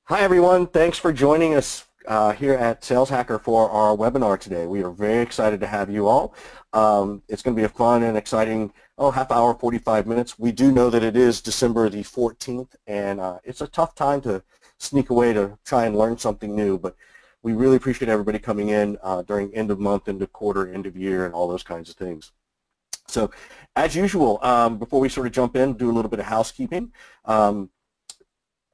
Hi everyone, thanks for joining us here at Sales Hacker for our webinar today. We are very excited to have you all. It's going to be a fun and exciting half hour, 45 minutes. We do know that it is December the 14th and it's a tough time to sneak away to try and learn something new, but we really appreciate everybody coming in during end of month, end of quarter, end of year, and all those kinds of things. So as usual, before we sort of jump in, do a little bit of housekeeping.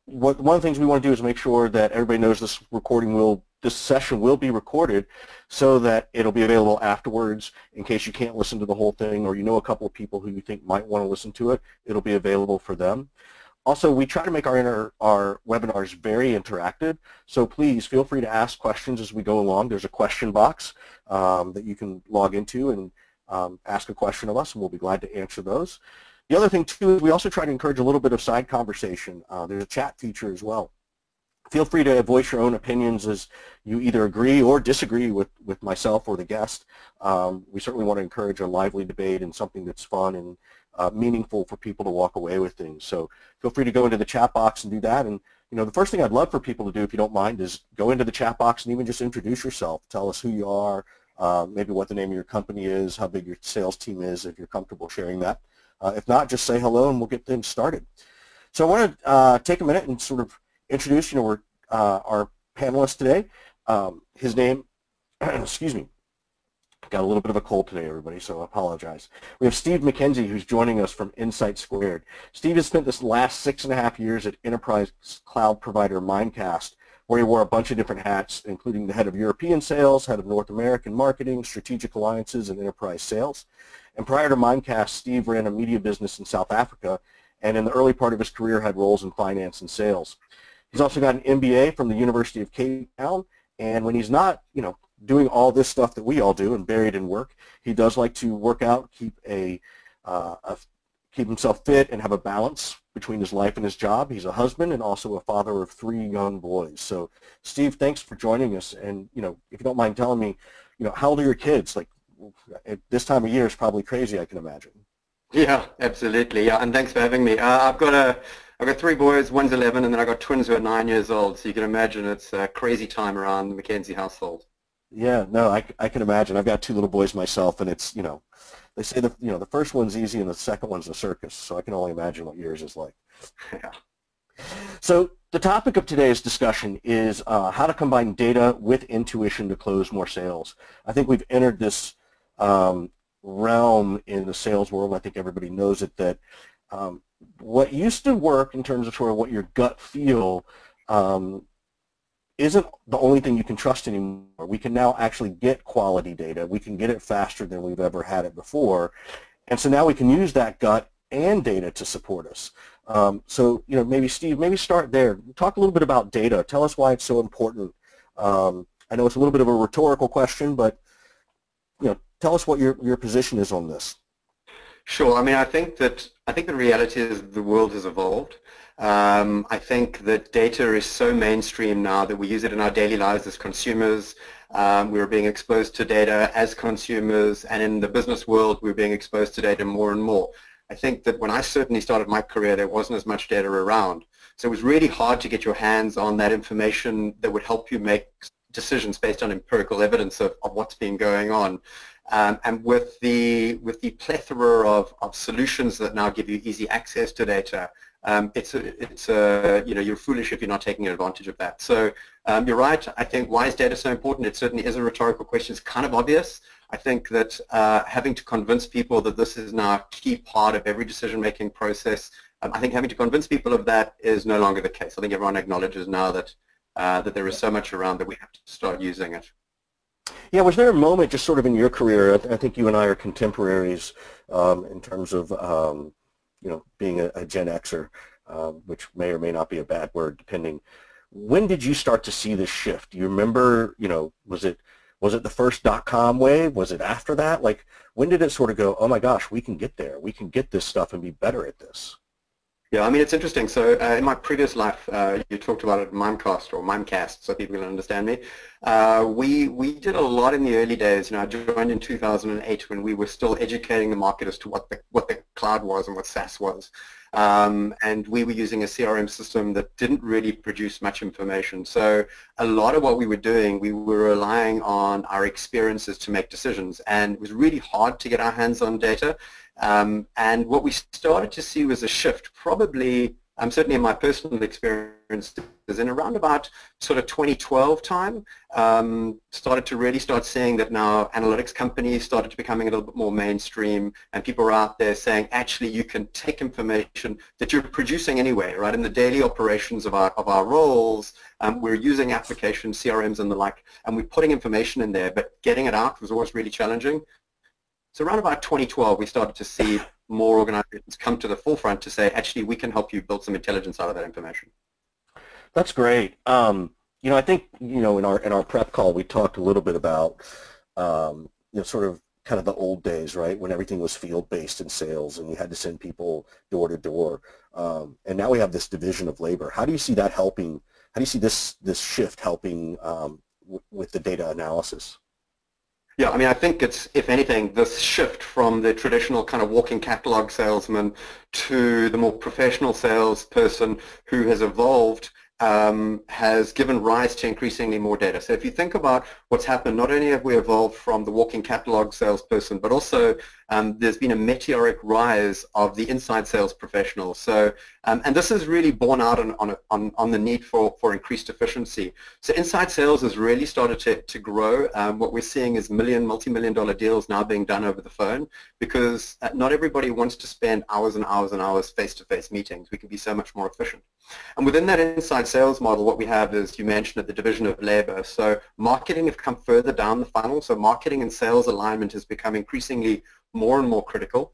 One of the things we want to do is make sure that everybody knows this session will be recorded so that it'll be available afterwards in case you can't listen to the whole thing or you know a couple of people who you think might want to listen to it. It'll be available for them. Also, we try to make our webinars very interactive, so please feel free to ask questions as we go along. There's a question box that you can log into and ask a question of us, and we'll be glad to answer those. The other thing, too, is we also try to encourage a little bit of side conversation. There's a chat feature as well. Feel free to voice your own opinions as you either agree or disagree with myself or the guest. We certainly want to encourage a lively debate and something that's fun and meaningful for people to walk away with things. So feel free to go into the chat box and do that. And the first thing I'd love for people to do, if you don't mind, is go into the chat box and even just introduce yourself. Tell us who you are, maybe what the name of your company is, how big your sales team is, if you're comfortable sharing that. If not, just say hello and we'll get things started. So I want to take a minute and sort of introduce, our panelist today. His name, excuse me, got a little bit of a cold today, everybody, so I apologize. We have Steve McKenzie, who's joining us from Insight Squared. Steve has spent this last 6.5 years at enterprise cloud provider Mimecast, where he wore a bunch of different hats, including the head of European sales, head of North American marketing, strategic alliances, and enterprise sales. And prior to Mimecast, Steve ran a media business in South Africa, and in the early part of his career had roles in finance and sales. He's also got an MBA from the University of Cape Town, and when he's not, doing all this stuff that we all do and buried in work, he does like to work out, keep himself fit, and have a balance between his life and his job. He's a husband and also a father of 3 young boys. So, Steve, thanks for joining us. And if you don't mind telling me, how old are your kids? Like, at this time of year is probably crazy, I can imagine. Yeah, absolutely. Yeah, and thanks for having me. I've got 3 boys. One's 11, and then I've got twins who are 9 years old. So you can imagine it's a crazy time around the McKenzie household. Yeah, no, I can imagine. I've got 2 little boys myself, and it's they say the first one's easy and the second one's a circus. So I can only imagine what yours is like. Yeah. So the topic of today's discussion is how to combine data with intuition to close more sales. I think we've entered this realm in the sales world. I think everybody knows it, that what used to work in terms of sort of what your gut feel isn't the only thing you can trust anymore. We can now actually get quality data. We can get it faster than we've ever had it before. And so now we can use that gut and data to support us. So, maybe Steve, maybe start there. Talk a little bit about data. Tell us why it's so important. I know it's a little bit of a rhetorical question, but tell us what your position is on this. Sure. I mean, I think the reality is the world has evolved. I think that data is so mainstream now that we use it in our daily lives as consumers. We're being exposed to data as consumers, and in the business world, we're being exposed to data more and more. I think that when I certainly started my career, there wasn't as much data around. So it was really hard to get your hands on that information that would help you make decisions based on empirical evidence of what's been going on. And with the plethora of solutions that now give you easy access to data, you're foolish if you're not taking advantage of that. So you're right. I think, why is data so important? It certainly is a rhetorical question. It's kind of obvious. I think that having to convince people that this is now a key part of every decision-making process, I think having to convince people of that is no longer the case. I think everyone acknowledges now that there is so much around that we have to start using it. Yeah, was there a moment just sort of in your career, I think you and I are contemporaries in terms of, being a Gen Xer, which may or may not be a bad word, depending. When did you start to see this shift? Do you remember, was it the first .com wave? Was it after that? Like, when did it sort of go, oh my gosh, we can get there. We can get this stuff and be better at this? Yeah, I mean, it's interesting. So in my previous life, you talked about it, Mimecast or Mimecast, so people can understand me. We did a lot in the early days. You know, I joined in 2008 when we were still educating the market as to what the cloud was and what SaaS was. And we were using a CRM system that didn't really produce much information. So a lot of what we were doing, we were relying on our experiences to make decisions. And it was really hard to get our hands on data. And what we started to see was a shift, probably, certainly in my personal experience, is in around about sort of 2012 time, started to really start seeing that now analytics companies started to becoming a little bit more mainstream, and people are out there saying, actually, you can take information that you're producing anyway, right, in the daily operations of our roles. We're using applications, CRMs and the like, and we're putting information in there, but getting it out was always really challenging. So around about 2012, we started to see more organizations come to the forefront to say, actually, we can help you build some intelligence out of that information. That's great. You know, I think, you know, in our prep call, we talked a little bit about, you know, sort of kind of the old days, right, when everything was field-based in sales and you had to send people door to door. And now we have this division of labor. How do you see that helping? How do you see this shift helping with the data analysis? Yeah, I mean, I think it's, if anything, this shift from the traditional kind of walking catalog salesman to the more professional salesperson who has evolved has given rise to increasingly more data. So if you think about what's happened, not only have we evolved from the walking catalog salesperson, but also there's been a meteoric rise of the inside sales professionals. So, and this is really borne out on the need for increased efficiency. So inside sales has really started to grow. What we're seeing is multi-million dollar deals now being done over the phone, because not everybody wants to spend hours and hours and hours face-to-face meetings. We can be so much more efficient. And within that inside sales model, what we have is, you mentioned at the division of labor. So marketing have come further down the funnel. So marketing and sales alignment has become increasingly more and more critical.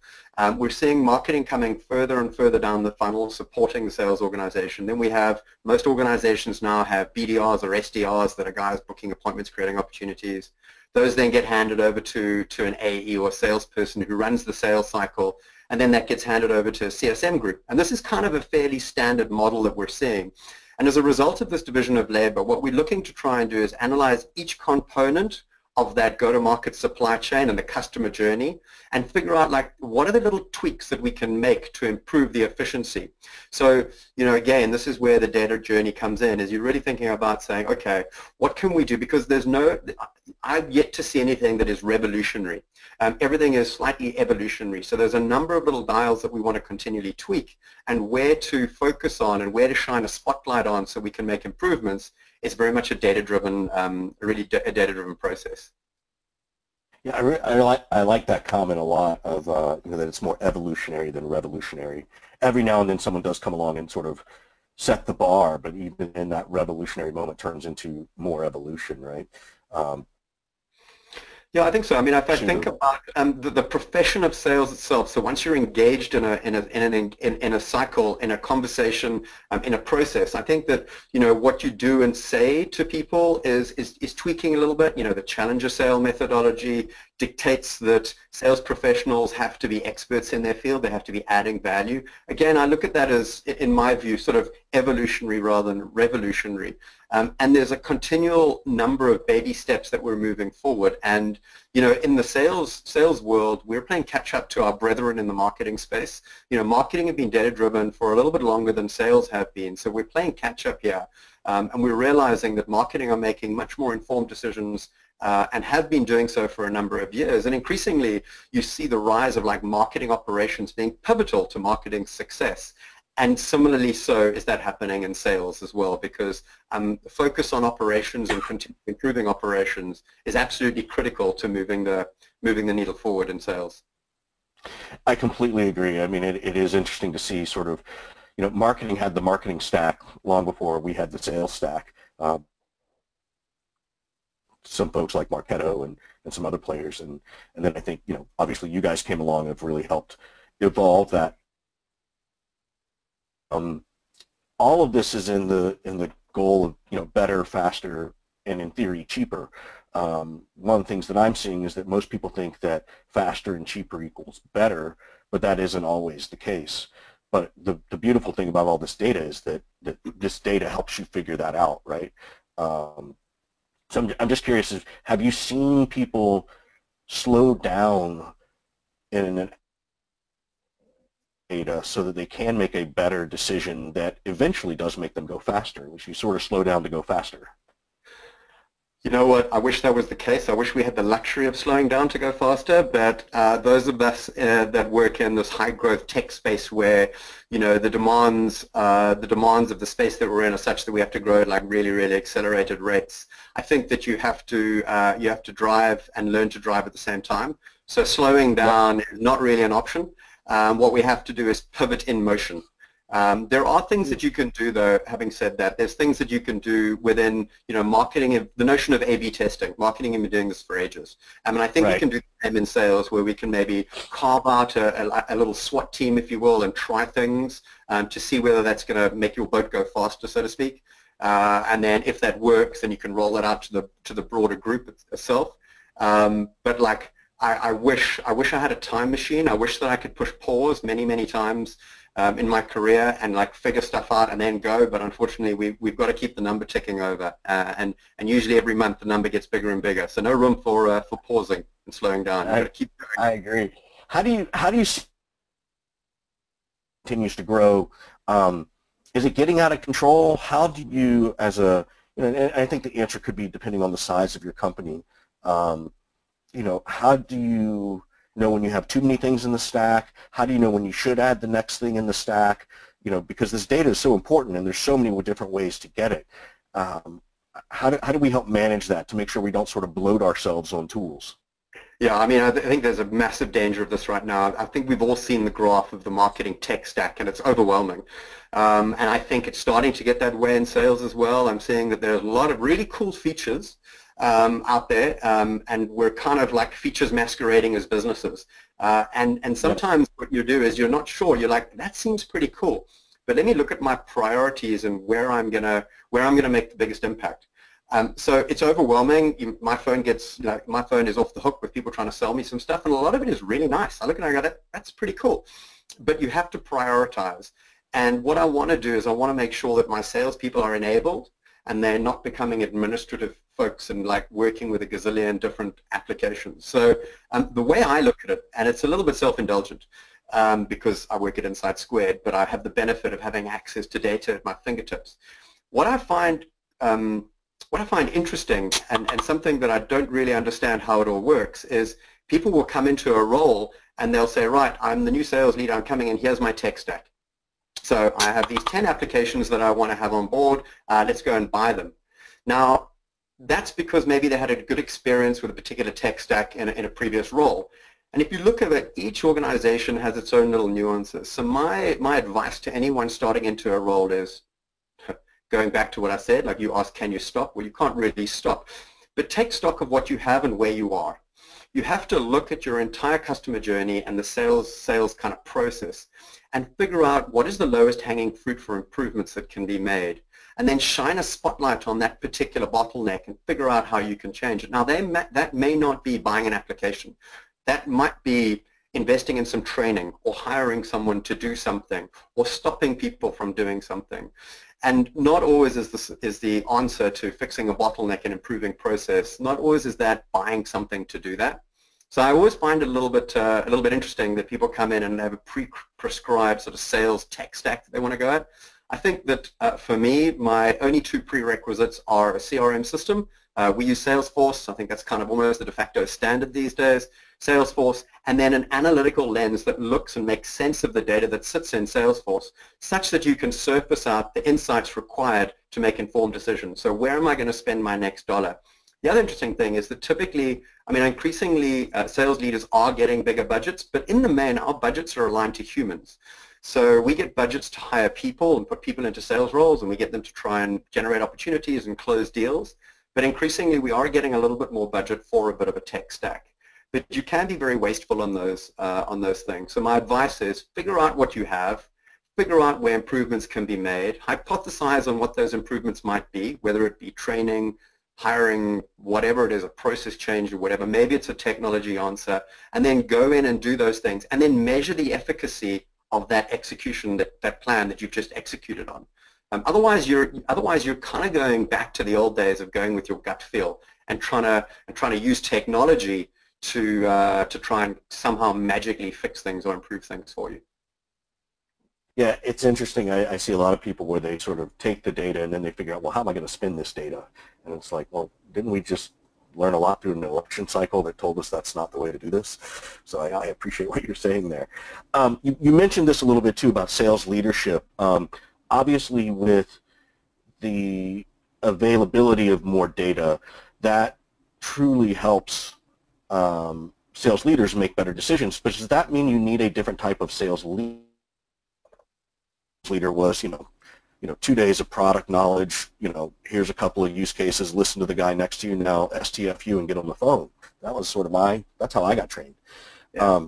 We're seeing marketing coming further and further down the funnel, supporting the sales organization. Then we have, most organizations now have BDRs or SDRs that are guys booking appointments, creating opportunities. Those then get handed over to an AE or salesperson who runs the sales cycle, and then that gets handed over to a CSM group. And this is kind of a fairly standard model that we're seeing. And as a result of this division of labor, what we're looking to try and do is analyze each component of that go-to-market supply chain and the customer journey, and figure out, like, what are the little tweaks that we can make to improve the efficiency. So, you know, again, this is where the data journey comes in, is you're really thinking about saying, okay, what can we do? Because there's no, I've yet to see anything that is revolutionary. Everything is slightly evolutionary. So there's a number of little dials that we want to continually tweak, and where to focus on and where to shine a spotlight on so we can make improvements. It's very much a data-driven, a data-driven process. Yeah, I like that comment a lot of you know, that it's more evolutionary than revolutionary. Every now and then someone does come along and sort of set the bar, but even in that revolutionary moment turns into more evolution, right? Yeah, I think so. I mean, if I think about the profession of sales itself, so once you're engaged in a cycle, in a conversation, in a process, I think that, you know, what you do and say to people is tweaking a little bit. You know, the challenger sale methodology dictates that sales professionals have to be experts in their field. They have to be adding value. Again, I look at that as, in my view, sort of evolutionary rather than revolutionary. And there's a continual number of baby steps that we're moving forward. And, you know, in the sales world, we're playing catch up to our brethren in the marketing space. You know, marketing have been data-driven for a little bit longer than sales have been. So we're playing catch up here. And we're realizing that marketing are making much more informed decisions and have been doing so for a number of years. And increasingly, you see the rise of, like, marketing operations being pivotal to marketing success. And similarly so is that happening in sales as well, because focus on operations and improving operations is absolutely critical to moving the needle forward in sales. I completely agree. I mean, it is interesting to see sort of, you know, marketing had the marketing stack long before we had the sales stack. Some folks like Marketo and some other players, and then I think, you know, obviously you guys came along and have really helped evolve that. All of this is in the goal of, you know, better, faster, and in theory cheaper. One of the things that I'm seeing is that most people think that faster and cheaper equals better, but that isn't always the case. But the beautiful thing about all this data is that this data helps you figure that out, right? So I'm just curious, have you seen people slow down in an data so that they can make a better decision that eventually does make them go faster, which you sort of slow down to go faster? You know what? I wish that was the case. I wish we had the luxury of slowing down to go faster, but those of us that work in this high-growth tech space where, you know, the demands of the space that we're in are such that we have to grow at like really, really accelerated rates. I think that you have to drive and learn to drive at the same time. So slowing down is not really an option. What we have to do is pivot in motion. There are things that you can do, though. Having said that, there's things that you can do within, you know, marketing. The notion of A/B testing. Marketing has been doing this for ages. I mean, I think we can do the same in sales, where we can maybe carve out a little SWAT team, if you will, and try things to see whether that's going to make your boat go faster, so to speak. And then, if that works, then you can roll it out to the broader group itself. But like, I wish I had a time machine. I wish that I could push pause many, many times in my career and like figure stuff out and then go, but unfortunately we've got to keep the number ticking over, and usually every month the number gets bigger and bigger. So no room for pausing and slowing down. You've got to keep going. I agree. How do you see it continues to grow? Is it getting out of control? How do you, as a, you know, and I think the answer could be depending on the size of your company. You know, how do you know when you have too many things in the stack? How do you know when you should add the next thing in the stack? You know, because this data is so important and there's so many different ways to get it. How do we help manage that to make sure we don't sort of bloat ourselves on tools? Yeah, I mean, I think there's a massive danger of this right now. I think we've all seen the graph of the marketing tech stack, and it's overwhelming. And I think it's starting to get that way in sales as well. I'm seeing that there's a lot of really cool features out there, and we're kind of like features masquerading as businesses. And sometimes what you do is you're not sure. You're like, that seems pretty cool, but let me look at my priorities and where I'm gonna make the biggest impact. So it's overwhelming. My phone gets, my phone is off the hook with people trying to sell me some stuff, and a lot of it is really nice. I look and I go, that's pretty cool, but you have to prioritize. And what I want to do is I want to make sure that my salespeople are enabled and they're not becoming administrative folks and like working with a gazillion different applications. So the way I look at it, and it's a little bit self-indulgent because I work at Insight Squared, but I have the benefit of having access to data at my fingertips. What I find interesting and something that I don't really understand how it all works is people will come into a role and they'll say, right, I'm the new sales leader, I'm coming in, here's my tech stack. So I have these 10 applications that I want to have on board, let's go and buy them. Now, that's because maybe they had a good experience with a particular tech stack in a previous role. And if you look at it, each organization has its own little nuances. So my advice to anyone starting into a role is, going back to what I said, like you asked, can you stop? Well, you can't really stop. But take stock of what you have and where you are. You have to look at your entire customer journey and the sales kind of process and figure out what is the lowest hanging fruit for improvements that can be made, and then shine a spotlight on that particular bottleneck and figure out how you can change it. Now, that may not be buying an application. That might be investing in some training or hiring someone to do something or stopping people from doing something. And not always is the answer to fixing a bottleneck and improving process. Not always is that buying something to do that. So I always find it a little bit interesting that people come in and have a pre-prescribed sort of sales tech stack that they want to go at. I think that for me, my only two prerequisites are a CRM system. We use Salesforce. I think that's kind of almost the de facto standard these days. Salesforce, and then an analytical lens that looks and makes sense of the data that sits in Salesforce, such that you can surface out the insights required to make informed decisions. So where am I going to spend my next dollar? The other interesting thing is that typically, I mean, increasingly sales leaders are getting bigger budgets, but in the main, our budgets are aligned to humans. So we get budgets to hire people and put people into sales roles, and we get them to try and generate opportunities and close deals. But increasingly, we are getting a little bit more budget for a bit of a tech stack. But you can be very wasteful on those things. So my advice is figure out what you have, figure out where improvements can be made, hypothesize on what those improvements might be, whether it be training, hiring, whatever it is, a process change or whatever. Maybe it's a technology answer, and then go in and do those things, and then measure the efficacy of that execution, that plan that you've just executed on. Otherwise you're kind of going back to the old days of going with your gut feel and trying to use technology to try and somehow magically fix things or improve things for you. Yeah, it's interesting. I see a lot of people where they sort of take the data and then they figure out, well, how am I going to spin this data? And it's like, well, didn't we just learn a lot through an election cycle that told us that's not the way to do this? So I appreciate what you're saying there. You mentioned this a little bit too about sales leadership. Obviously, with the availability of more data, that truly helps sales leaders make better decisions. But does that mean you need a different type of sales leader? Was 2 days of product knowledge, here's a couple of use cases, listen to the guy next to you, now STFU and get on the phone. That was sort of that's how I got trained. Yeah.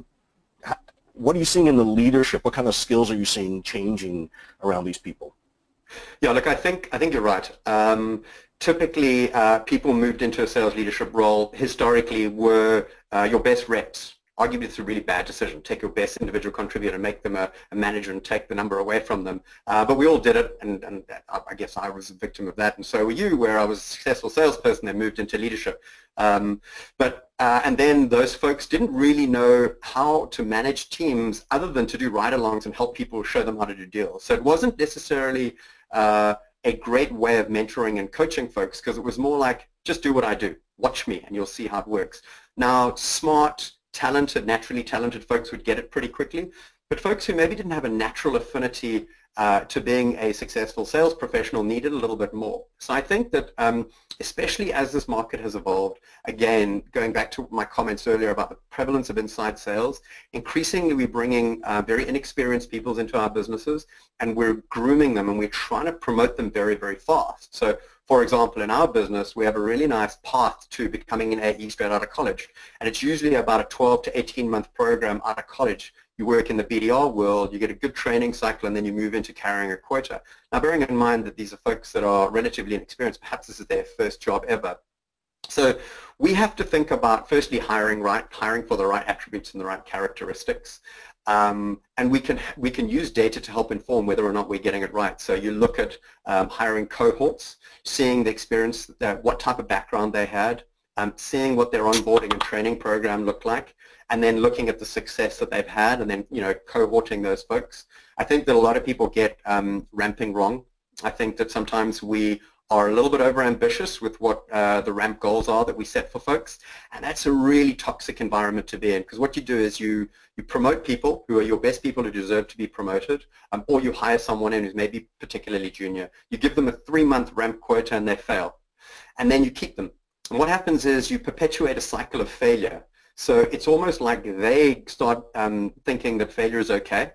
What are you seeing in the leadership? What kind of skills are you seeing changing around these people? Yeah, look, I think you're right. Typically, people moved into a sales leadership role historically were your best reps. Arguably, it's a really bad decision. Take your best individual contributor and make them a manager and take the number away from them. But we all did it, and I guess I was a victim of that, and so were you, where I was a successful salesperson that moved into leadership. And then those folks didn't really know how to manage teams other than to do ride-alongs and help people show them how to do deals. So it wasn't necessarily a great way of mentoring and coaching folks, because it was more like, just do what I do. Watch me, and you'll see how it works. Now, smart, naturally talented folks would get it pretty quickly, but folks who maybe didn't have a natural affinity to being a successful sales professional needed a little bit more. So I think that especially as this market has evolved, again, going back to my comments earlier about the prevalence of inside sales, increasingly we're bringing very inexperienced people into our businesses, and we're grooming them, and we're trying to promote them very, very fast. So for example, in our business, we have a really nice path to becoming an AE straight out of college. And it's usually about a 12 to 18-month program out of college. You work in the BDR world, you get a good training cycle, and then you move into carrying a quota. Now, bearing in mind that these are folks that are relatively inexperienced, perhaps this is their first job ever. So we have to think about, firstly, hiring for the right attributes and the right characteristics. And we can use data to help inform whether or not we're getting it right. So you look at hiring cohorts, seeing the experience, what type of background they had, seeing what their onboarding and training program looked like, and then looking at the success that they've had, and then cohorting those folks. I think that a lot of people get ramping wrong. I think that sometimes we are a little bit overambitious with what the ramp goals are that we set for folks, and that's a really toxic environment to be in, because what you do is you promote people who are your best people who deserve to be promoted, or you hire someone in who's maybe particularly junior. You give them a 3-month ramp quota and they fail, and then you keep them. And what happens is you perpetuate a cycle of failure. So it's almost like they start thinking that failure is okay,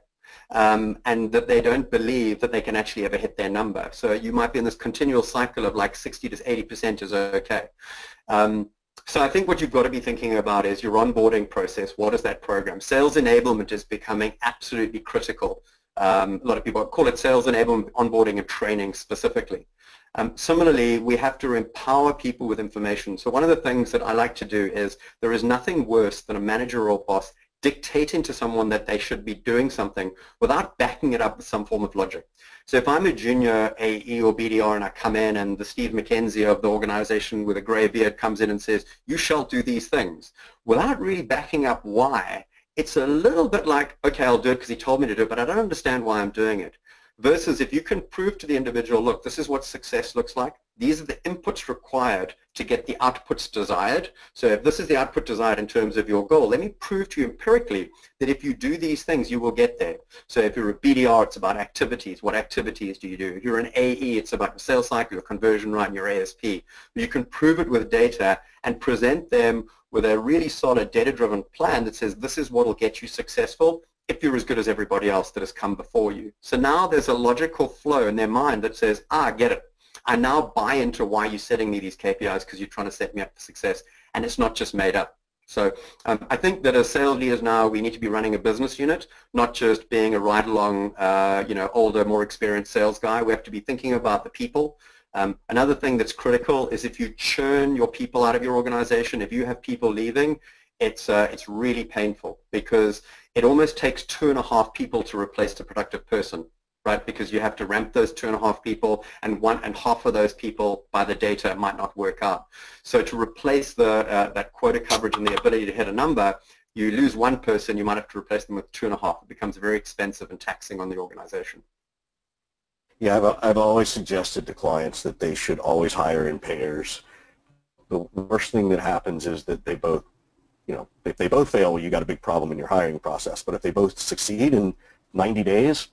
and that they don't believe that they can actually ever hit their number. So you might be in this continual cycle of like 60 to 80% is okay. So I think what you've got to be thinking about is your onboarding process. What is that program? Sales enablement is becoming absolutely critical. A lot of people call it sales enablement, onboarding and training specifically. Similarly, we have to empower people with information. So one of the things that I like to do is there is nothing worse than a manager or boss dictating to someone that they should be doing something without backing it up with some form of logic. So if I'm a junior AE or BDR and I come in and the Steve McKenzie of the organization with a gray beard comes in and says, you shall do these things, without really backing up why, it's a little bit like, okay, I'll do it because he told me to do it, but I don't understand why I'm doing it. Versus if you can prove to the individual, look, this is what success looks like. These are the inputs required to get the outputs desired. So if this is the output desired in terms of your goal, let me prove to you empirically that if you do these things, you will get there. So if you're a BDR, it's about activities. What activities do you do? If you're an AE, it's about your sales cycle, your conversion rate, and your ASP. You can prove it with data and present them with a really solid data-driven plan that says this is what will get you successful if you're as good as everybody else that has come before you. So now there's a logical flow in their mind that says, I get it. I now buy into why you're setting me these KPIs because you're trying to set me up for success, and it's not just made up. So I think that as sales leaders now, we need to be running a business unit, not just being a ride-along, older, more experienced sales guy. We have to be thinking about the people. Another thing that's critical is if you churn your people out of your organization, if you have people leaving, it's really painful because it almost takes 2.5 people to replace the productive person, right? Because you have to ramp those 2.5 people, and half of those people by the data might not work out. So to replace that quota coverage and the ability to hit a number, you lose one person, you might have to replace them with 2.5. It becomes very expensive and taxing on the organization. Yeah, I've always suggested to clients that they should always hire in pairs. The worst thing that happens is that they both, if they both fail, well, you got a big problem in your hiring process. But if they both succeed in 90 days,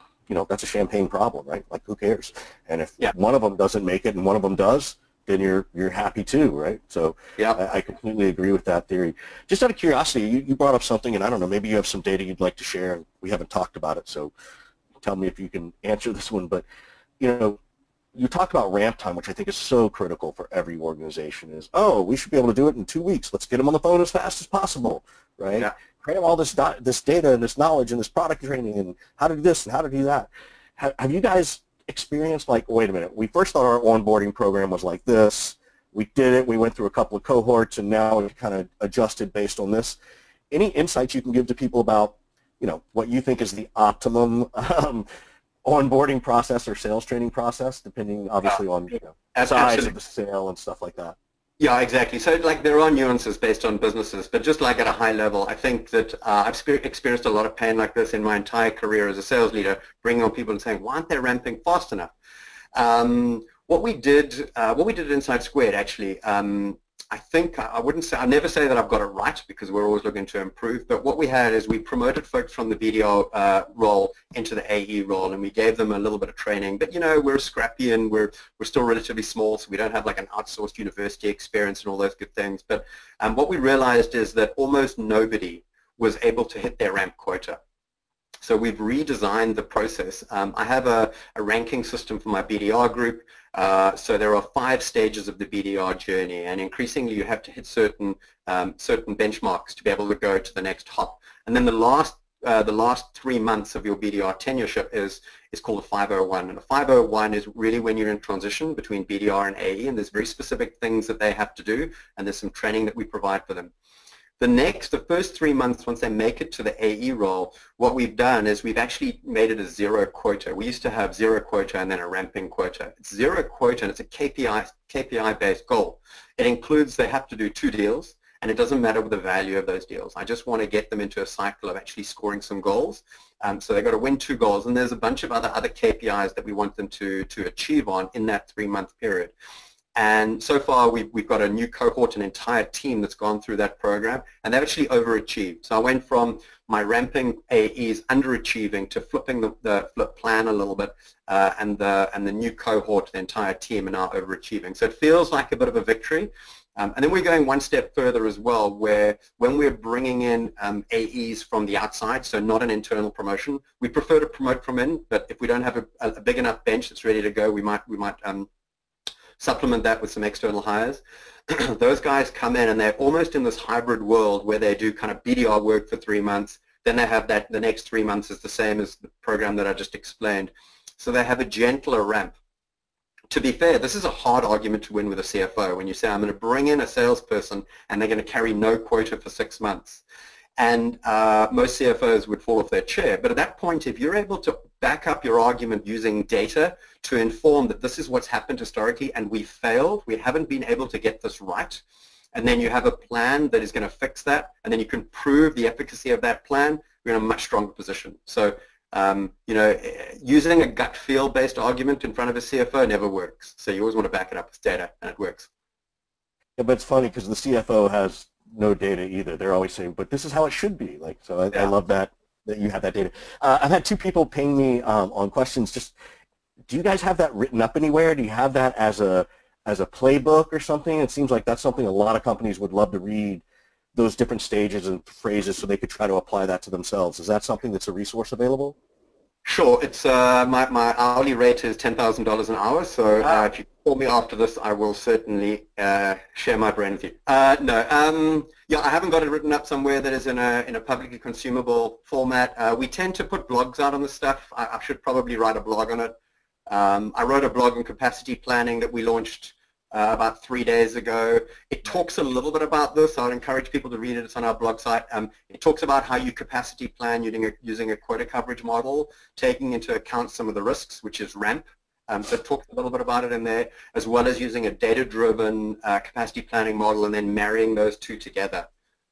that's a champagne problem, right? Like, who cares? And if one of them doesn't make it and one of them does, then you're happy too, right? So I completely agree with that theory. Just out of curiosity, you brought up something, and I don't know, maybe you have some data you'd like to share, and we haven't talked about it, so tell me if you can answer this one. But you talked about ramp time, which I think is so critical for every organization. Is, we should be able to do it in 2 weeks. Let's get them on the phone as fast as possible, right? Yeah. Cram all this data and this knowledge and this product training and how to do this and how to do that. Have you guys experienced, like, wait a minute, we first thought our onboarding program was like this. We did it. We went through a couple of cohorts, and now we've kind of adjusted based on this. Any insights you can give to people about, what you think is the optimum onboarding process or sales training process, depending obviously on size of the sale and stuff like that? Yeah, exactly. So there are nuances based on businesses, but just like at a high level, I think that I've experienced a lot of pain like this in my entire career as a sales leader, bringing on people and saying, why aren't they ramping fast enough? What we did at Inside Squared, actually, I think I'll never say that I've got it right, because we're always looking to improve, but what we had is we promoted folks from the BDR role into the AE role, and we gave them a little bit of training. But we're scrappy and we're still relatively small, so we don't have like an outsourced university experience and all those good things. But what we realized is that almost nobody was able to hit their ramp quota. So we've redesigned the process. I have a ranking system for my BDR group. So there are 5 stages of the BDR journey, and increasingly you have to hit certain benchmarks to be able to go to the next hop. And then the last 3 months of your BDR tenureship is called a 501. And a 501 is really when you're in transition between BDR and AE, and there's very specific things that they have to do, and there's some training that we provide for them. The first 3 months, once they make it to the AE role, what we've done is we've actually made it a 0 quota. We used to have 0 quota and then a ramping quota. It's 0 quota, and it's a KPI-based goal. It includes they have to do 2 deals, and it doesn't matter the value of those deals. I just want to get them into a cycle of actually scoring some goals. So they've got to win 2 goals, and there's a bunch of other KPIs that we want them to achieve on in that 3-month period. And so far, we've got a new cohort, an entire team that's gone through that program, and they've actually overachieved. So I went from my ramping AEs underachieving to flipping the flip plan a little bit, and the new cohort, the entire team, are now overachieving. So it feels like a bit of a victory. And then we're going one step further as well, where when we're bringing in AEs from the outside, so not an internal promotion, we prefer to promote from in, but if we don't have a big enough bench that's ready to go, we might supplement that with some external hires. Those guys come in and they're almost in this hybrid world where they do kind of BDR work for 3 months, then they have the next 3 months is the same as the program that I just explained. So they have a gentler ramp. To be fair, this is a hard argument to win with a CFO when you say, I'm going to bring in a salesperson and they're going to carry no quota for 6 months. And most CFOs would fall off their chair. But at that point, if you're able to back up your argument using data to inform that this is what's happened historically and we failed, we haven't been able to get this right, and then you have a plan that is going to fix that, and then you can prove the efficacy of that plan, we're in a much stronger position. So, using a gut feel-based argument in front of a CFO never works. So you always want to back it up with data, and it works. Yeah, but it's funny because the CFO has no data either. They're always saying, but this is how it should be. Like, so I love that you have that data. I've had 2 people ping me on questions. Just, do you guys have that written up anywhere? Do you have that as a playbook or something? It seems like that's something a lot of companies would love to read, those different stages and phrases, so they could try to apply that to themselves. Is that something that's a resource available? Sure. It's my hourly rate is $10,000 an hour. So if you call me after this, I will certainly share my brain with you. Yeah, I haven't got it written up somewhere that is in a publicly consumable format. We tend to put blogs out on this stuff. I should probably write a blog on it. I wrote a blog on capacity planning that we launched about 3 days ago. It talks a little bit about this. I would encourage people to read it. It's on our blog site. It talks about how you capacity plan using a quota coverage model, taking into account some of the risks, which is RAMP. So it talks a little bit about it in there, as well as using a data-driven capacity planning model and then marrying those two together.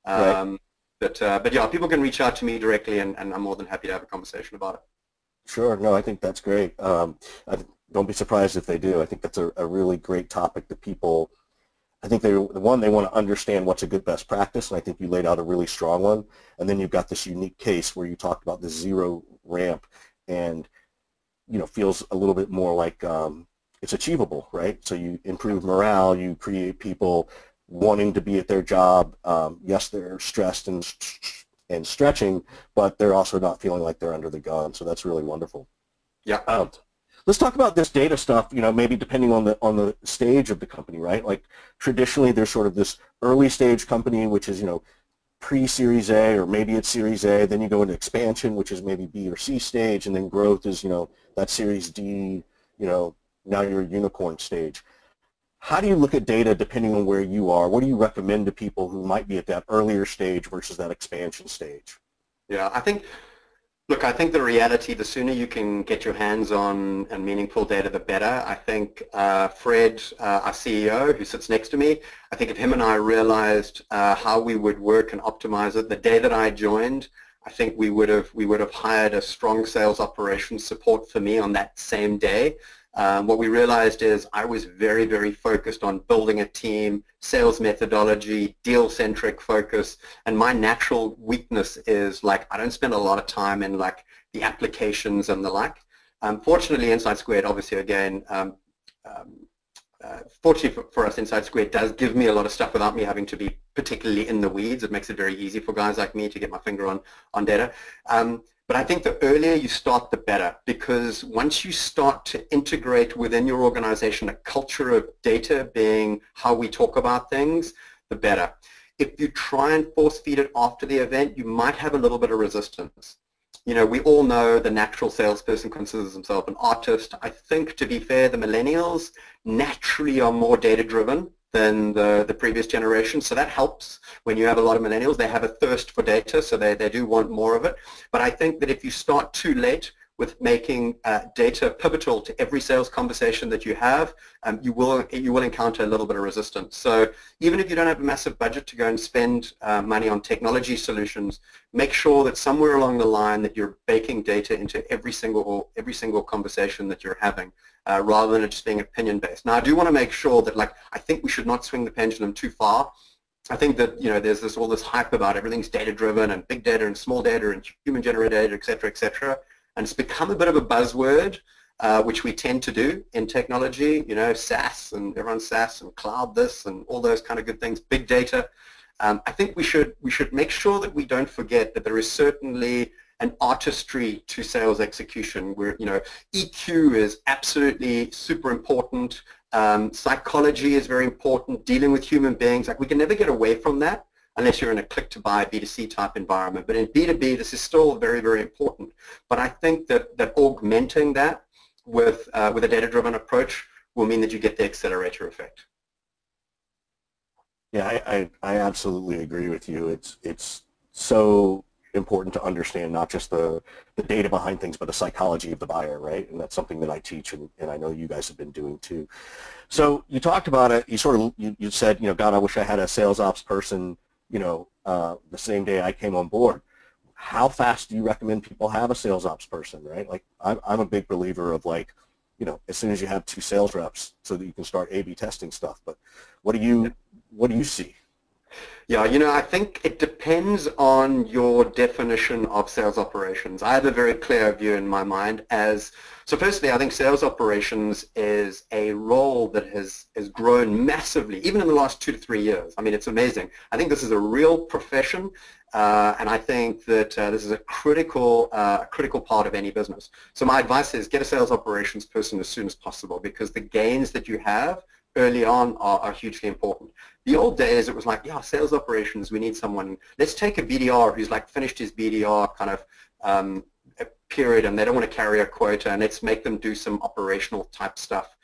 Right. But yeah, people can reach out to me directly, and I'm more than happy to have a conversation about it. Sure. No, I think that's great. Don't be surprised if they do. I think that's a really great topic that people, I think they want to understand what's a good best practice, and I think you laid out a really strong one. And then you've got this unique case where you talked about the zero ramp, and feels a little bit more like it's achievable, right? So you improve morale, you create people wanting to be at their job. Yes, they're stressed and stretching, but they're also not feeling like they're under the gun. So that's really wonderful. Yeah. Let's talk about this data stuff, maybe depending on the stage of the company, right? Like traditionally there's sort of this early stage company, which is, pre-Series A, or maybe it's Series A, then you go into expansion, which is maybe B or C stage, and then growth is, that Series D, now you're a unicorn stage. How do you look at data depending on where you are? What do you recommend to people who might be at that earlier stage versus that expansion stage? Yeah, I think the reality, the sooner you can get your hands on and meaningful data, the better. I think Fred, our CEO, who sits next to me, I think if him and I realized how we would work and optimize it, the day that I joined, I think we would have hired a strong sales operations support for me on that same day. What we realized is I was very, very focused on building a team, sales methodology, deal-centric focus, and my natural weakness is I don't spend a lot of time in the applications and the like. Fortunately, Insight Squared, obviously, again, fortunately for us, Insight Squared does give me a lot of stuff without me having to be particularly in the weeds. It makes it very easy for guys like me to get my finger on data. But I think the earlier you start, the better, because once you start to integrate within your organization a culture of data being how we talk about things, the better. If you try and force feed it after the event, you might have a little bit of resistance. We all know the natural salesperson considers himself an artist. I think, to be fair, the millennials naturally are more data-driven than the previous generation, so that helps. When you have a lot of millennials, they have a thirst for data, so they do want more of it. But I think that if you start too late with making data pivotal to every sales conversation that you have, you will encounter a little bit of resistance. So even if you don't have a massive budget to go and spend money on technology solutions, make sure that somewhere along the line that you're baking data into every single conversation that you're having, rather than it just being opinion-based. Now, I do want to make sure that, I think we should not swing the pendulum too far. I think that, there's all this hype about everything's data-driven and big data and small data and human-generated data, et cetera, et cetera. And it's become a bit of a buzzword, which we tend to do in technology, SaaS, and everyone's SaaS and cloud this and all those kind of good things, big data. I think we should make sure that we don't forget that there is certainly an artistry to sales execution where, EQ is absolutely super important. Psychology is very important, dealing with human beings. We can never get away from that unless you're in a click-to-buy B2C type environment. But in B2B, this is still very, very important. But I think that augmenting that with a data-driven approach will mean that you get the accelerator effect. Yeah, I absolutely agree with you. It's so important to understand not just the data behind things, but the psychology of the buyer, right? And that's something that I teach, and I know you guys have been doing too. So you talked about it. You said, God, I wish I had a sales ops person, the same day I came on board. How fast do you recommend people have a sales ops person, right? I'm a big believer of as soon as you have 2 sales reps so that you can start A/B testing stuff. But what do you see? Yeah, I think it depends on your definition of sales operations. I have a very clear view in my mind so firstly, I think sales operations is a role that has grown massively, even in the last 2 to 3 years. I mean, it's amazing. I think this is a real profession, and I think that this is a critical part of any business. So my advice is get a sales operations person as soon as possible, because the gains that you have early on are hugely important. The old days, it was sales operations, we need someone. Let's take a BDR who's finished his BDR kind of period, and they don't want to carry a quota, and let's make them do some operational type stuff.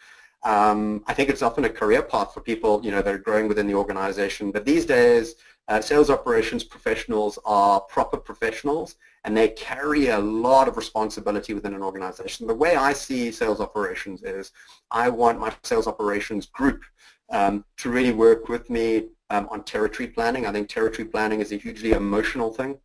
I think it's often a career path for people, that are growing within the organization. But these days, sales operations professionals are proper professionals, and they carry a lot of responsibility within an organization. The way I see sales operations is I want my sales operations group to really work with me on territory planning. I think territory planning is a hugely emotional thing.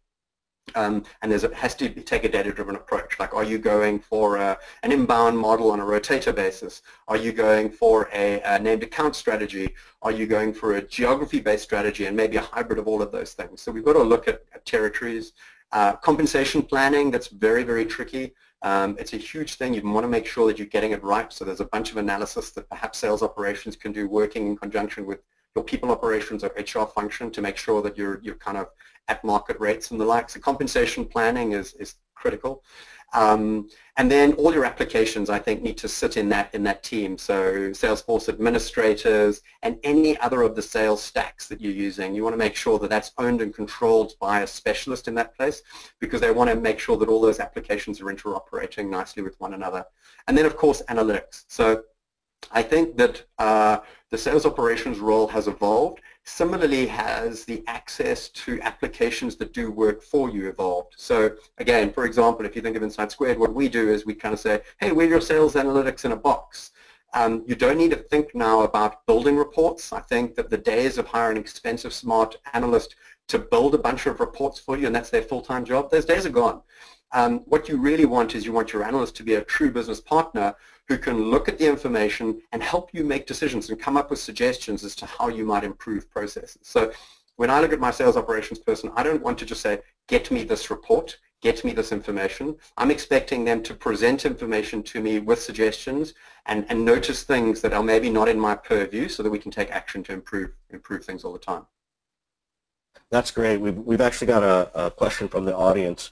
And it has to take a data-driven approach. Like, are you going for an inbound model on a rotator basis? Are you going for a named account strategy? Are you going for a geography-based strategy, and maybe a hybrid of all of those things? So we've got to look at territories. Compensation planning, that's very, very tricky. It's a huge thing. You want to make sure that you're getting it right. So there's a bunch of analysis that perhaps sales operations can do, working in conjunction with your people operations or HR function, to make sure that you're kind of at market rates and the like. So compensation planning is critical. And then all your applications, I think, need to sit in that team. So Salesforce administrators and any other of the sales stacks that you're using, you want to make sure that that's owned and controlled by a specialist in that place, because they want to make sure that all those applications are interoperating nicely with one another. And then, of course, analytics. So I think that the sales operations role has evolved. Similarly, has the access to applications that do work for you evolved. So again, for example, if you think of Insight Squared, what we do is we kind of say, hey, we're your sales analytics in a box. You don't need to think now about building reports. I think that the days of hiring an expensive, smart analyst to build a bunch of reports for you, and that's their full-time job, those days are gone. What you really want is you want your analyst to be a true business partner who can look at the information and help you make decisions and come up with suggestions as to how you might improve processes. So when I look at my sales operations person, I don't want to just say, get me this report, get me this information. I'm expecting them to present information to me with suggestions and notice things that are maybe not in my purview, so that we can take action to improve things all the time. That's great. We've actually got a question from the audience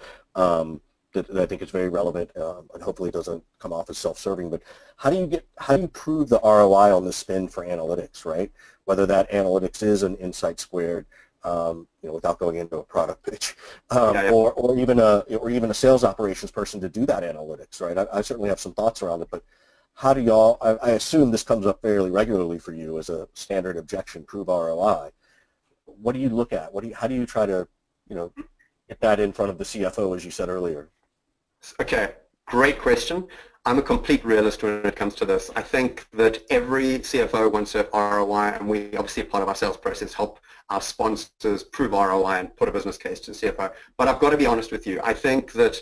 that I think is very relevant, and hopefully it doesn't come off as self-serving. But how do you prove the ROI on the spend for analytics, right? Whether that analytics is an Insight Squared, without going into a product pitch, or even a sales operations person to do that analytics, right? I certainly have some thoughts around it, but how do y'all? I assume this comes up fairly regularly for you as a standard objection. Prove ROI. What do you look at? How do you try to, get that in front of the CFO, as you said earlier? Okay, great question. I'm a complete realist when it comes to this. I think that every CFO wants to ROI, and we obviously, part of our sales process, help our sponsors prove ROI and put a business case to the CFO. But I've got to be honest with you. I think that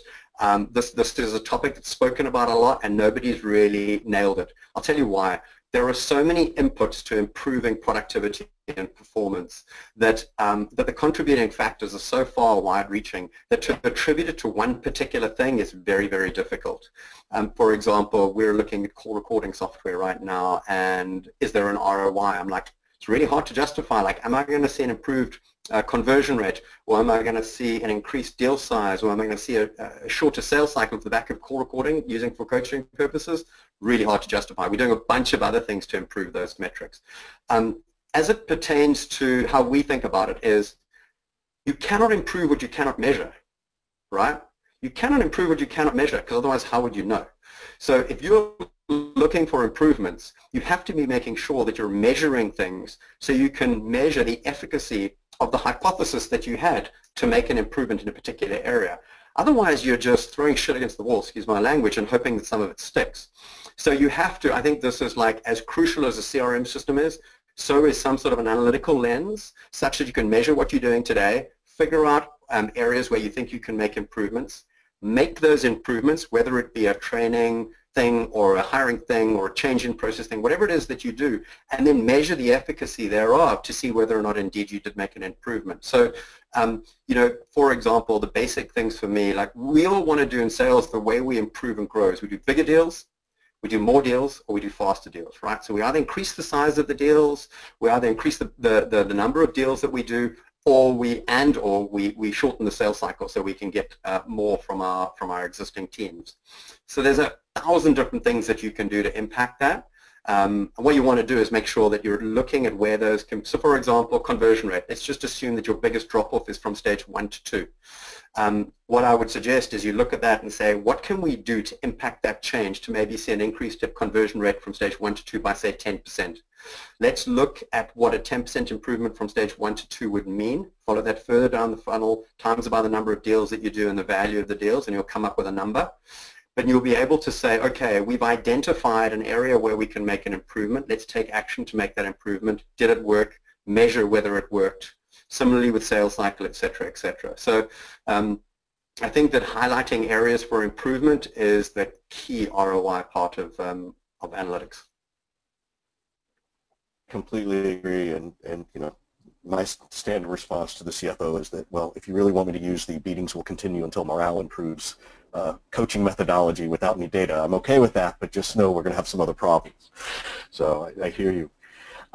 this is a topic that's spoken about a lot, and nobody's really nailed it. I'll tell you why. There are so many inputs to improving productivity and performance that the contributing factors are so far wide-reaching that to attribute it to one particular thing is very, very difficult. For example, we're looking at call recording software right now, and is there an ROI? I'm like, it's really hard to justify. Like, am I going to see an improved conversion rate, or am I going to see an increased deal size, or am I going to see a shorter sales cycle to the back of call recording using for coaching purposes? Really hard to justify. We're doing a bunch of other things to improve those metrics. As it pertains to how we think about it is, you cannot improve what you cannot measure, right? You cannot improve what you cannot measure, because otherwise how would you know? So if you're looking for improvements, you have to be making sure that you're measuring things so you can measure the efficacy of the hypothesis that you had to make an improvement in a particular area. Otherwise, you're just throwing shit against the wall, excuse my language, and hoping that some of it sticks. So you have to, I think this is like as crucial as a CRM system is, so is some sort of an analytical lens such that you can measure what you're doing today, figure out areas where you think you can make improvements, make those improvements, whether it be a training thing or a hiring thing or a change in process thing, whatever it is that you do, and then measure the efficacy thereof to see whether or not indeed you did make an improvement. So, for example, the basic things for me, like we all want to do in sales, the way we improve and grow is we do bigger deals, we do more deals, or we do faster deals, right? So we either increase the size of the deals, we either increase the number of deals that we do, or we shorten the sales cycle so we can get more from our existing teams. So there's 1,000 different things that you can do to impact that. What you want to do is make sure that you're looking at where those can, so for example, conversion rate. Let's just assume that your biggest drop-off is from stage 1 to 2. What I would suggest is you look at that and say, what can we do to impact that change to maybe see an increased conversion rate from stage 1 to 2 by, say, 10%. Let's look at what a 10% improvement from stage 1 to 2 would mean. Follow that further down the funnel, times by the number of deals that you do and the value of the deals, and you'll come up with a number. But you'll be able to say, okay, we've identified an area where we can make an improvement. Let's take action to make that improvement. Did it work? Measure whether it worked. Similarly with sales cycle, et cetera, et cetera. So I think that highlighting areas for improvement is the key ROI part of analytics. Completely agree, and you know, my standard response to the CFO is that, well, if you really want me to use the beatings will continue until morale improves coaching methodology without any data, I'm okay with that, but just know we're going to have some other problems. So I hear you.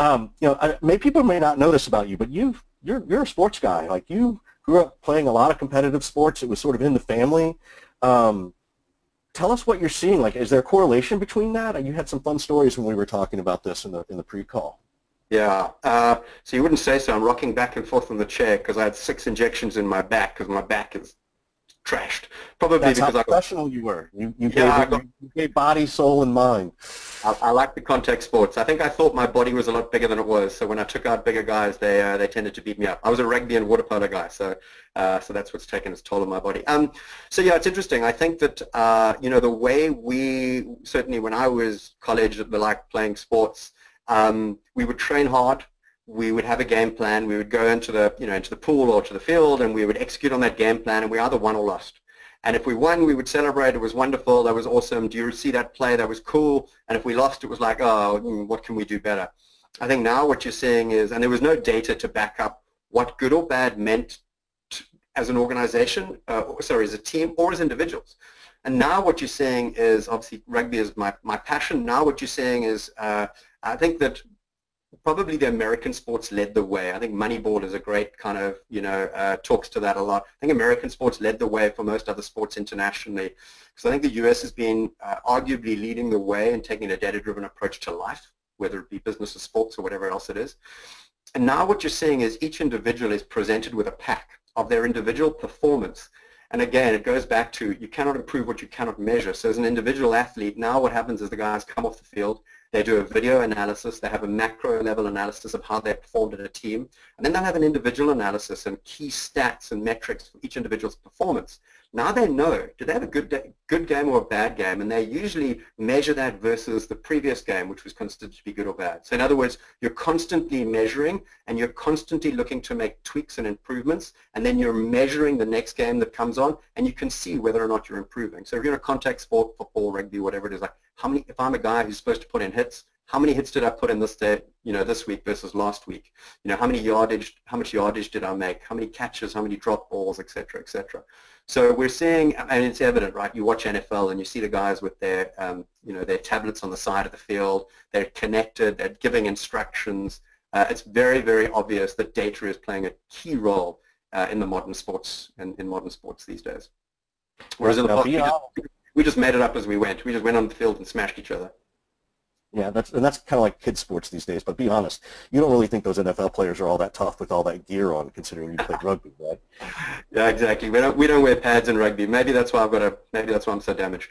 You know, people may not know this about you, but you're a sports guy. Like, you grew up playing a lot of competitive sports. It was sort of in the family. Tell us what you're seeing. Like, is there a correlation between that? You had some fun stories when we were talking about this in the pre-call. Yeah, so you wouldn't say so. I'm rocking back and forth on the chair because I had 6 injections in my back because my back is trashed. Probably That's because how professional you were. You gave body, soul, and mind. I like the contact sports. I think I thought my body was a lot bigger than it was. So when I took out bigger guys, they tended to beat me up. I was a rugby and water polo guy, so that's what's taken its toll on my body. So yeah, it's interesting. I think that you know, the way we, certainly when I was college, like playing sports, we would train hard. We would have a game plan. We would go into the pool or to the field, and we would execute on that game plan, and we either won or lost. And if we won, we would celebrate. It was wonderful. That was awesome. Do you see that play? That was cool. And if we lost, it was like, oh, what can we do better? I think now what you're seeing is, and there was no data to back up what good or bad meant as an organization, as a team, or as individuals. And now what you're seeing is, obviously rugby is my passion. Now what you're seeing is, I think that probably the American sports led the way. I think Moneyball is a great kind of, talks to that a lot. I think American sports led the way for most other sports internationally. So I think the US has been arguably leading the way and taking a data-driven approach to life, whether it be business or sports or whatever else it is. And now what you're seeing is each individual is presented with a pack of their individual performance. And again, it goes back to, you cannot improve what you cannot measure. So as an individual athlete, now what happens is the guys come off the field, they do a video analysis, they have a macro level analysis of how they performed at a team, and then they'll have an individual analysis and key stats and metrics for each individual's performance. Now they know, do they have a good game or a bad game, and they usually measure that versus the previous game, which was considered to be good or bad. So in other words, you're constantly measuring, and you're constantly looking to make tweaks and improvements, and then you're measuring the next game that comes on, and you can see whether or not you're improving. So if you're in a contact sport, football, rugby, whatever it is, like if I'm a guy who's supposed to put in hits, how many hits did I put in this day, this week versus last week? How much yardage did I make? How many catches? How many drop balls, et cetera, et cetera. So we're seeing, and it's evident, right? You watch NFL and you see the guys with their, their tablets on the side of the field. They're connected. They're giving instructions. It's very, very obvious that data is playing a key role in the modern sports and in modern sports these days. Whereas in the past, we just made it up as we went. We just went on the field and smashed each other. Yeah, that's kind of like kid sports these days. But be honest, you don't really think those NFL players are all that tough with all that gear on, considering you played rugby, right? Yeah, exactly. We don't wear pads in rugby. Maybe that's why maybe that's why I'm so damaged.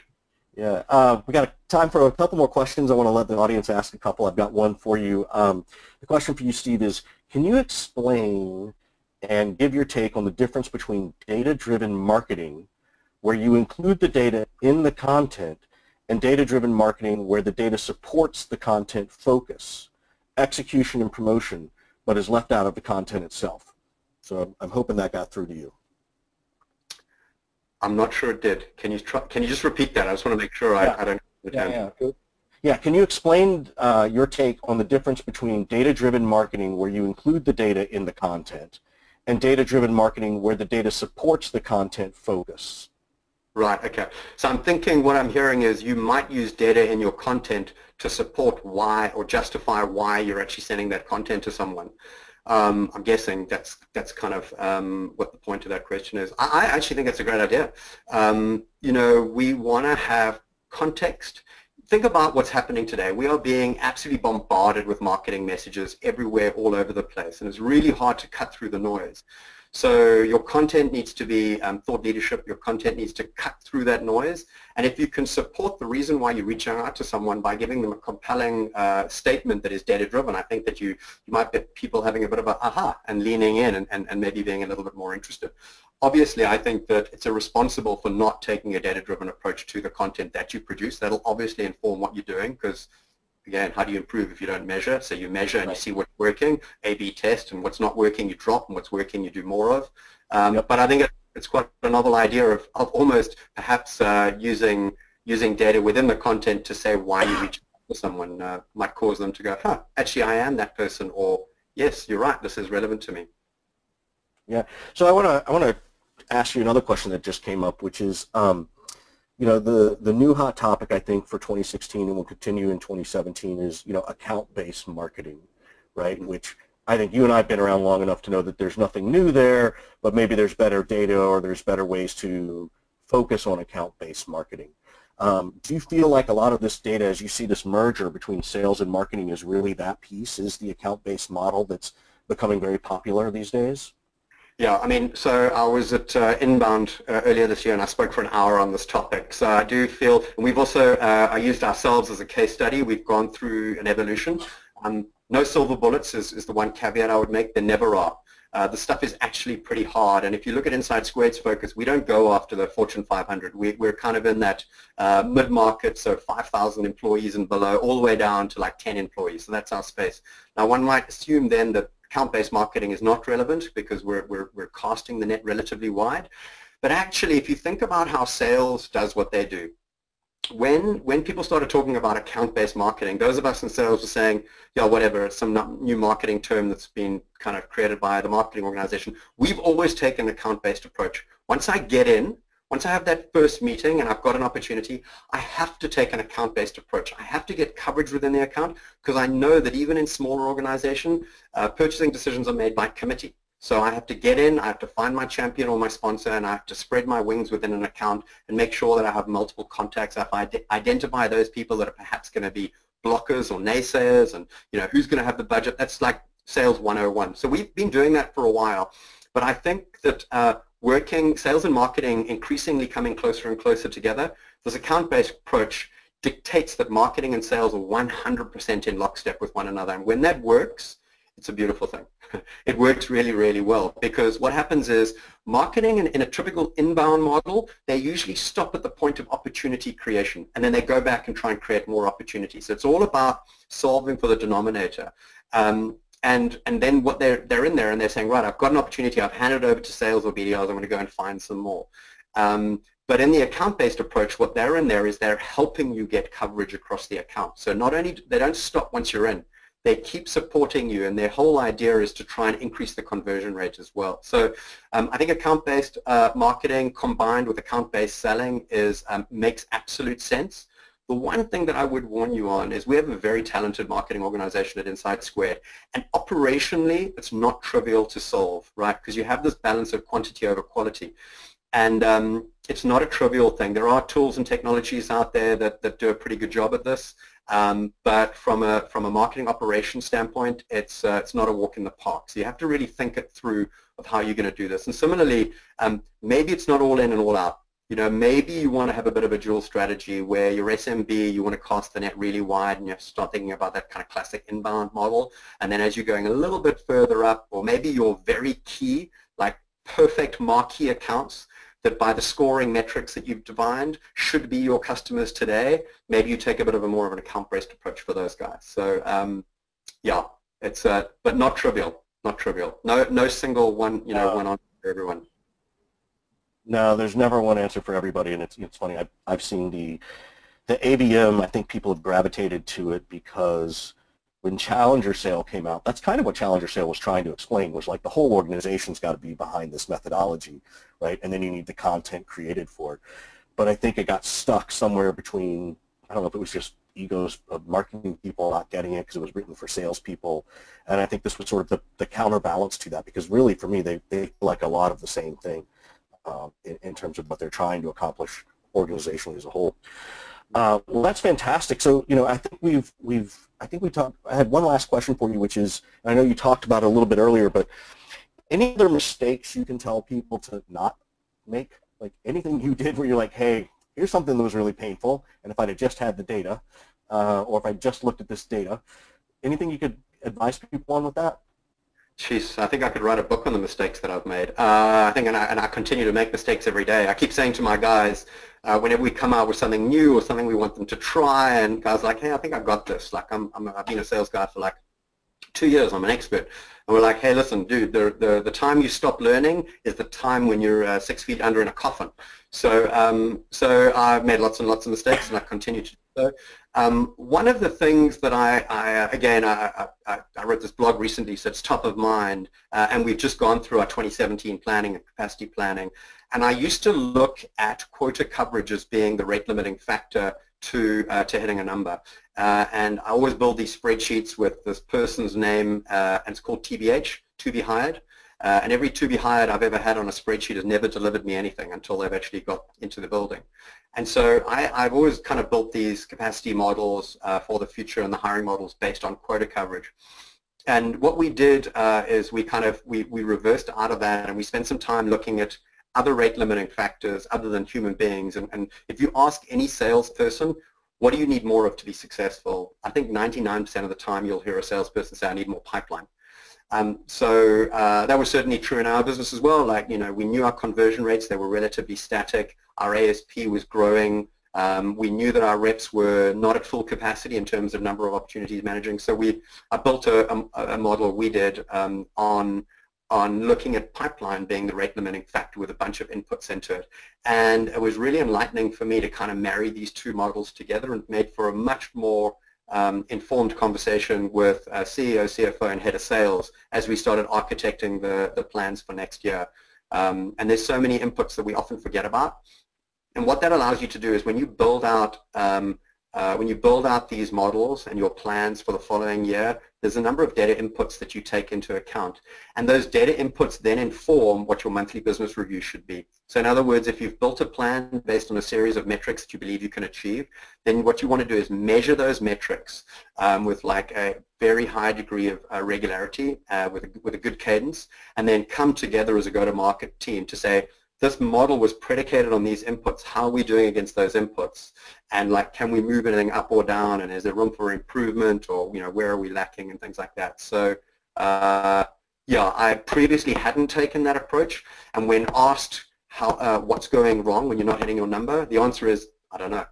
Yeah, we got time for a couple more questions. I want to let the audience ask a couple. I've got one for you. The question for you, Steve, is: can you explain and give your take on the difference between data-driven marketing, where you include the data in the content, and data-driven marketing where the data supports the content focus, execution, and promotion, but is left out of the content itself? So I'm hoping that got through to you. I'm not sure it did. Can you just repeat that? I just want to make sure I don't understand. Yeah, can you explain your take on the difference between data-driven marketing where you include the data in the content and data-driven marketing where the data supports the content focus? Right, okay. So I'm thinking what I'm hearing is you might use data in your content to support why or justify why you're actually sending that content to someone. I'm guessing that's kind of what the point of that question is. I actually think that's a great idea. We want to have context. Think about what's happening today. We are being absolutely bombarded with marketing messages everywhere, all over the place, and it's really hard to cut through the noise. So your content needs to be thought leadership. Your content needs to cut through that noise. And if you can support the reason why you're reaching out to someone by giving them a compelling statement that is data-driven, I think that you might get people having a bit of a aha and leaning in and maybe being a little bit more interested. Obviously, I think that it's irresponsible for not taking a data-driven approach to the content that you produce. That'll obviously inform what you're doing because, again, how do you improve if you don't measure? So you measure and you see what's working, A/B test, and what's not working you drop, and what's working you do more of. But I think it's quite a novel idea of almost perhaps using data within the content to say why you reach out to someone might cause them to go, huh, actually I am that person, or yes, you're right, this is relevant to me. Yeah. So I want to ask you another question that just came up, which is, you know, the new hot topic I think for 2016 and will continue in 2017 is, you know, account-based marketing, right? Mm-hmm. Which I think you and I have been around long enough to know that there's nothing new there, but maybe there's better data or there's better ways to focus on account-based marketing. Do you feel like a lot of this data, as you see this merger between sales and marketing, is really that piece, is the account-based model that's becoming very popular these days? Yeah, I mean, so I was at Inbound earlier this year and I spoke for an hour on this topic. So I do feel, and we've also, I used ourselves as a case study. We've gone through an evolution. No silver bullets is the one caveat I would make. There never are. The stuff is actually pretty hard. And if you look at Inside Squared's focus, we don't go after the Fortune 500. We're kind of in that mid-market, so 5,000 employees and below, all the way down to like 10 employees. So that's our space. Now, one might assume then that account-based marketing is not relevant because we're casting the net relatively wide. But actually, if you think about how sales does what they do, when people started talking about account-based marketing, those of us in sales were saying, yeah, whatever, it's some new marketing term that's been kind of created by the marketing organization. We've always taken an account-based approach. Once I get in, once I have that first meeting and I've got an opportunity, I have to take an account-based approach. I have to get coverage within the account because I know that even in smaller organizations, purchasing decisions are made by committee. So I have to get in, I have to find my champion or my sponsor, and I have to spread my wings within an account and make sure that I have multiple contacts. If I identify those people that are perhaps going to be blockers or naysayers and, you know, who's going to have the budget, that's like sales 101. So we've been doing that for a while. But I think that working sales and marketing increasingly coming closer and closer together, this account-based approach dictates that marketing and sales are 100% in lockstep with one another. And when that works, it's a beautiful thing. It works really, really well because what happens is marketing in a typical inbound model, they usually stop at the point of opportunity creation and then they go back and try and create more opportunities. So it's all about solving for the denominator. And then what they're in there and they're saying, right, I've got an opportunity, I've handed it over to sales or BDRs, I'm going to go and find some more. But in the account-based approach, what they're in there is they're helping you get coverage across the account. So not only, they don't stop once you're in, they keep supporting you, and their whole idea is to try and increase the conversion rate as well. So I think account-based marketing combined with account-based selling makes absolute sense. The one thing that I would warn you on is we have a very talented marketing organization at Inside Squared, and operationally it's not trivial to solve, right? Because you have this balance of quantity over quality. And it's not a trivial thing. There are tools and technologies out there that do a pretty good job at this. But from a marketing operations standpoint, it's not a walk in the park. So you have to really think it through of how you're going to do this. And similarly, maybe it's not all in and all out. You know, maybe you want to have a bit of a dual strategy where your SMB, you want to cast the net really wide and you have to start thinking about that kind of classic inbound model. And then as you're going a little bit further up, or maybe your very key, like perfect marquee accounts, that by the scoring metrics that you've defined should be your customers today, maybe you take a bit of a more of an account-based approach for those guys. So yeah, it's but not trivial, not trivial. No single one, you know, one answer for everyone. No, there's never one answer for everybody, and it's funny. I've seen the ABM. I think people have gravitated to it because when Challenger Sale came out, that's kind of what Challenger Sale was trying to explain, was like the whole organization's got to be behind this methodology, right? And then you need the content created for it. But I think it got stuck somewhere between, I don't know if it was just egos of marketing people not getting it because it was written for salespeople. And I think this was sort of the counterbalance to that, because really for me, they like a lot of the same thing in terms of what they're trying to accomplish organizationally as a whole. Well, that's fantastic. So, you know, I think I had one last question for you, which is, I know you talked about it a little bit earlier, but Any other mistakes you can tell people to not make? Like anything you did where you're like, hey, here's something that was really painful, and if I'd have just had the data, or if I just looked at this data, anything you could advise people on with that? Jeez, I think I could write a book on the mistakes that I've made. And I continue to make mistakes every day. I keep saying to my guys, whenever we come out with something new or something we want them to try, and guys are like, hey, I think I've got this. Like I've been a sales guy for like 2 years. I'm an expert. And we're like, hey, listen, dude, the time you stop learning is the time when you're 6 feet under in a coffin. So I've made lots and lots of mistakes, and I continue to do so. One of the things that I wrote this blog recently, so it's top of mind, and we've just gone through our 2017 planning and capacity planning. And I used to look at quota coverage as being the rate limiting factor to hitting a number. And I always build these spreadsheets with this person's name, and it's called TBH, to be hired. And every to be hired I've ever had on a spreadsheet has never delivered me anything until they've actually got into the building. And so I've always kind of built these capacity models for the future and the hiring models based on quota coverage. And what we did is we reversed out of that, and we spent some time looking at other rate limiting factors other than human beings. And if you ask any salesperson, what do you need more of to be successful? I think 99% of the time you'll hear a salesperson say, I need more pipeline. So that was certainly true in our business as well. Like, we knew our conversion rates, they were relatively static. Our ASP was growing. We knew that our reps were not at full capacity in terms of number of opportunities managing. So I built a model we did on looking at pipeline being the rate limiting factor with a bunch of inputs into it. And it was really enlightening for me to kind of marry these two models together, and made for a much more informed conversation with CEO, CFO, and head of sales as we started architecting the plans for next year. And there's so many inputs that we often forget about. And what that allows you to do is when you build out these models and your plans for the following year, there's a number of data inputs that you take into account. And those data inputs then inform what your monthly business review should be. So in other words, if you've built a plan based on a series of metrics that you believe you can achieve, then what you want to do is measure those metrics with like a very high degree of regularity, with a good cadence, and then come together as a go-to-market team to say, this model was predicated on these inputs. How are we doing against those inputs? And like, can we move anything up or down? And is there room for improvement? Or where are we lacking and things like that? So yeah, I previously hadn't taken that approach. And when asked what's going wrong when you're not hitting your number, the answer is, I don't know.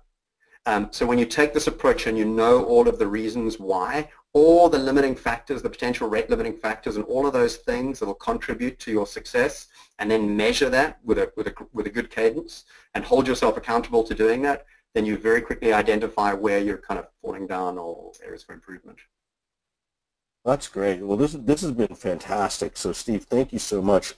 So when you take this approach and you know all of the reasons why, all the limiting factors, the potential rate limiting factors, and all of those things that will contribute to your success, and then measure that with a good cadence and hold yourself accountable to doing that, then you very quickly identify where you're kind of falling down or areas for improvement. That's great. Well, this has been fantastic. So, Steve, thank you so much.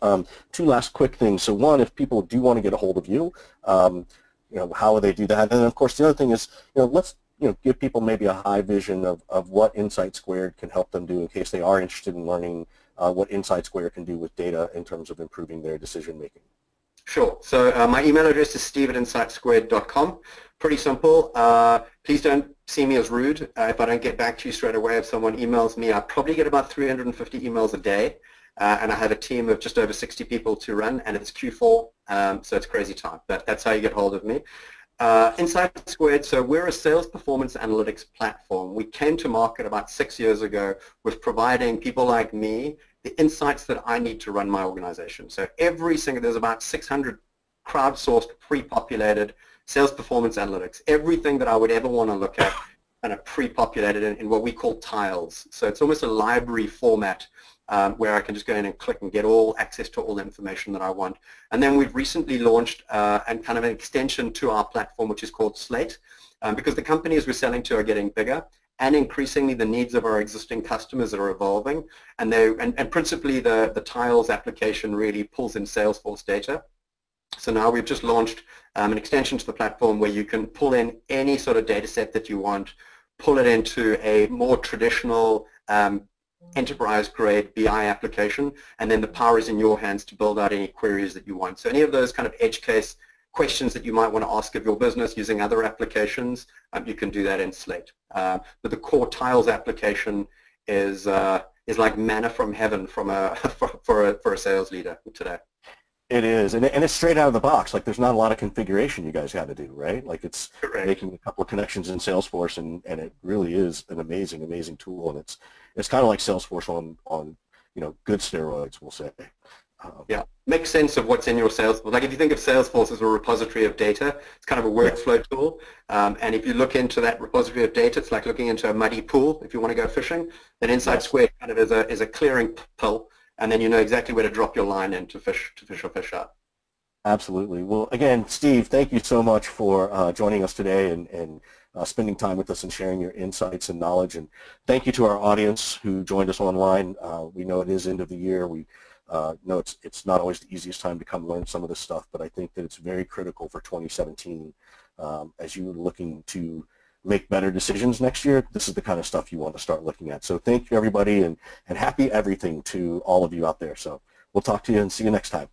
Two last quick things. So, one, if people do want to get a hold of you, how would they do that? And then, of course, the other thing is, let's give people maybe a high vision of what Insight Squared can help them do in case they are interested in learning what Insight Squared can do with data in terms of improving their decision making. Sure. So my email address is steve@insightsquared.com. Pretty simple. Please don't see me as rude if I don't get back to you straight away. If someone emails me, I probably get about 350 emails a day, and I have a team of just over 60 people to run, and it's Q4, so it's crazy time. But that's how you get hold of me. Insight Squared, so we're a sales performance analytics platform. We came to market about 6 years ago with providing people like me the insights that I need to run my organization. So there's about 600 crowdsourced, pre-populated sales performance analytics. Everything that I would ever want to look at kind of pre-populated in what we call tiles. So it's almost a library format where I can just go in and click and get access to all the information that I want. And then we've recently launched and kind of an extension to our platform, which is called Slate, because the companies we're selling to are getting bigger, and increasingly the needs of our existing customers are evolving. And principally the Tiles application really pulls in Salesforce data. So now we've just launched an extension to the platform where you can pull in any sort of data set that you want, pull it into a more traditional enterprise-grade BI application, and then the power is in your hands to build out any queries that you want. So any of those kind of edge case questions that you might want to ask of your business using other applications, you can do that in Slate. But the core Tiles application is like manna from heaven from a for a sales leader today. It is, and it's straight out of the box. Like there's not a lot of configuration you guys got to do, right? Like it's Correct. making a couple of connections in Salesforce, and it really is an amazing tool, and it's kind of like Salesforce on good steroids, we'll say. Yeah, make sense of what's in your Salesforce. Like if you think of Salesforce as a repository of data, it's kind of a workflow tool. And if you look into that repository of data, it's like looking into a muddy pool. If you want to go fishing, then Insight Square kind of is a clearing pill, and then you know exactly where to drop your line in to fish or fish out. Absolutely. Well, again, Steve, thank you so much for joining us today and spending time with us and sharing your insights and knowledge. And thank you to our audience who joined us online. We know it is end of the year. We know it's not always the easiest time to come learn some of this stuff, but I think that it's very critical for 2017 as you're looking to make better decisions next year. This is the kind of stuff you want to start looking at. So thank you, everybody, and happy everything to all of you out there. So we'll talk to you and see you next time.